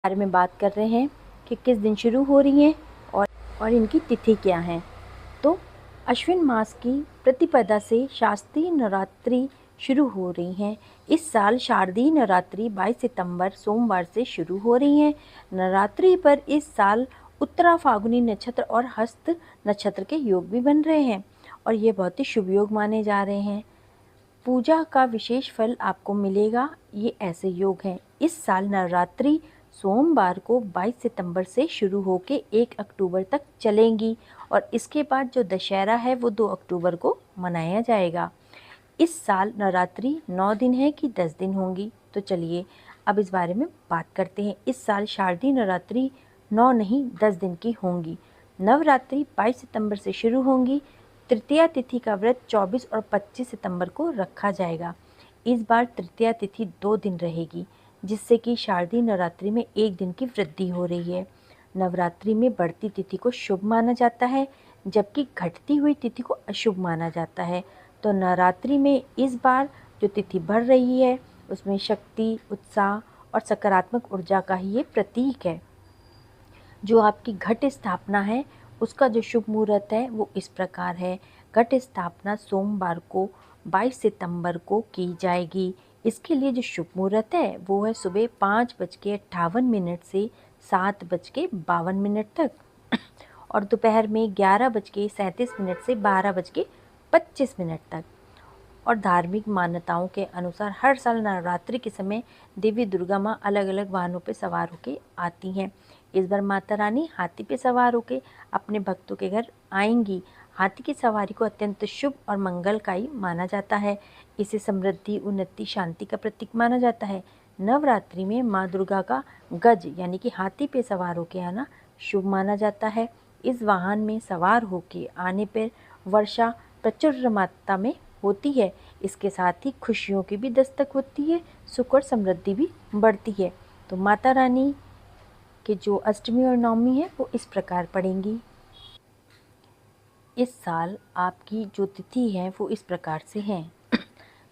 बारे में बात कर रहे हैं कि किस दिन शुरू हो रही हैं और इनकी तिथि क्या है। तो अश्विन मास की प्रतिपदा से शारदीय नवरात्रि शुरू हो रही हैं। इस साल शारदीय नवरात्रि 22 सितंबर सोमवार से शुरू हो रही हैं। नवरात्रि पर इस साल उत्तरा फाल्गुनी नक्षत्र और हस्त नक्षत्र के योग भी बन रहे हैं और ये बहुत ही शुभ योग माने जा रहे हैं। पूजा का विशेष फल आपको मिलेगा। ये ऐसे योग हैं। इस साल नवरात्रि सोमवार को 22 सितंबर से शुरू होकर 1 अक्टूबर तक चलेंगी और इसके बाद जो दशहरा है वो 2 अक्टूबर को मनाया जाएगा। इस साल नवरात्रि 9 दिन है कि 10 दिन होंगी। तो चलिए अब इस बारे में बात करते हैं। इस साल शारदीय नवरात्रि 9 नहीं 10 दिन की होंगी। नवरात्रि 22 सितंबर से शुरू होंगी। तृतीया तिथि का व्रत 24 और 25 सितंबर को रखा जाएगा। इस बार तृतीया तिथि 2 दिन रहेगी, जिससे कि शारदीय नवरात्रि में 1 दिन की वृद्धि हो रही है। नवरात्रि में बढ़ती तिथि को शुभ माना जाता है, जबकि घटती हुई तिथि को अशुभ माना जाता है। तो नवरात्रि में इस बार जो तिथि बढ़ रही है उसमें शक्ति, उत्साह और सकारात्मक ऊर्जा का ही ये प्रतीक है। जो आपकी घट स्थापना है उसका जो शुभ मुहूर्त है वो इस प्रकार है। घट स्थापना सोमवार को 22 सितंबर को की जाएगी। इसके लिए जो शुभ मुहूर्त है वो है सुबह 5:58 से 7:52 तक और दोपहर में 11:37 से 12:25 तक। और धार्मिक मान्यताओं के अनुसार हर साल नवरात्रि के समय देवी दुर्गा माँ अलग अलग वाहनों पर सवार होकर आती हैं। इस बार माता रानी हाथी पे सवार होकर अपने भक्तों के घर आएंगी। हाथी की सवारी को अत्यंत शुभ और मंगलकारी माना जाता है। इसे समृद्धि, उन्नति, शांति का प्रतीक माना जाता है। नवरात्रि में माँ दुर्गा का गज यानी कि हाथी पे सवार होकर आना शुभ माना जाता है। इस वाहन में सवार होकर आने पर वर्षा प्रचुर मात्रा में होती है। इसके साथ ही खुशियों की भी दस्तक होती है, सुख और समृद्धि भी बढ़ती है। तो माता रानी कि जो अष्टमी और नवमी है वो इस प्रकार पड़ेंगी। इस साल आपकी जो तिथि है वो इस प्रकार से है।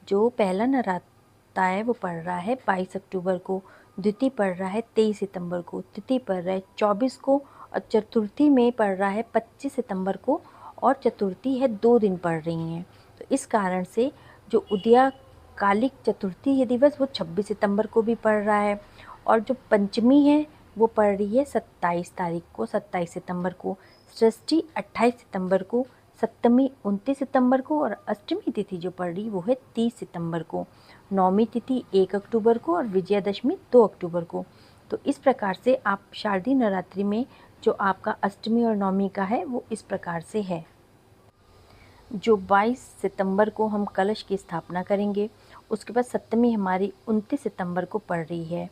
जो पहला नराता है वो पड़ रहा है 22 अक्टूबर को, द्वितीय पड़ रहा है 23 सितंबर को, तृतीय पड़ रहा है 24 को और चतुर्थी में पड़ रहा है 25 सितंबर को और चतुर्थी है 2 दिन पड़ रही हैं। तो इस कारण से जो उदयाकालिक चतुर्थी है दिवस वो 26 सितंबर को भी पड़ रहा है और जो पंचमी है वो पड़ रही है 27 तारीख को, 27 सितंबर को, षष्ठी 28 सितंबर को, सप्तमी 29 सितंबर को और अष्टमी तिथि जो पड़ रही वो है 30 सितंबर को, नौमी तिथि 1 अक्टूबर को और विजयादशमी 2 अक्टूबर को। तो इस प्रकार से आप शारदीय नवरात्रि में जो आपका अष्टमी और नौमी का है वो इस प्रकार से है। जो 22 सितंबर को हम कलश की स्थापना करेंगे, उसके बाद सप्तमी हमारी 29 सितंबर को पड़ रही है।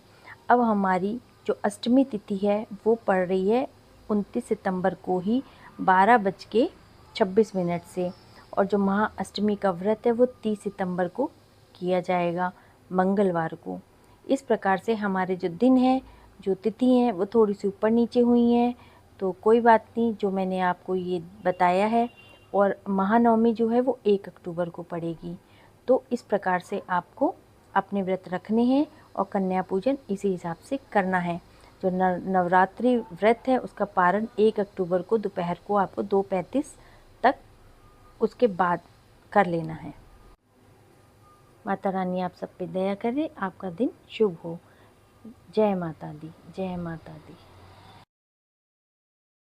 अब हमारी जो अष्टमी तिथि है वो पड़ रही है 29 सितंबर को ही 12:26 से और जो महाअष्टमी का व्रत है वो 30 सितंबर को किया जाएगा, मंगलवार को। इस प्रकार से हमारे जो दिन हैं, जो तिथि हैं वो थोड़ी सी ऊपर नीचे हुई हैं, तो कोई बात नहीं, जो मैंने आपको ये बताया है। और महानवमी जो है वो 1 अक्टूबर को पड़ेगी। तो इस प्रकार से आपको अपने व्रत रखने हैं और कन्या पूजन इसी हिसाब से करना है। जो नवरात्रि व्रत है उसका पारण 1 अक्टूबर को दोपहर को आपको 2:35 तक उसके बाद कर लेना है। माता रानी आप सब पे दया करे, आपका दिन शुभ हो। जय माता दी, जय माता दी।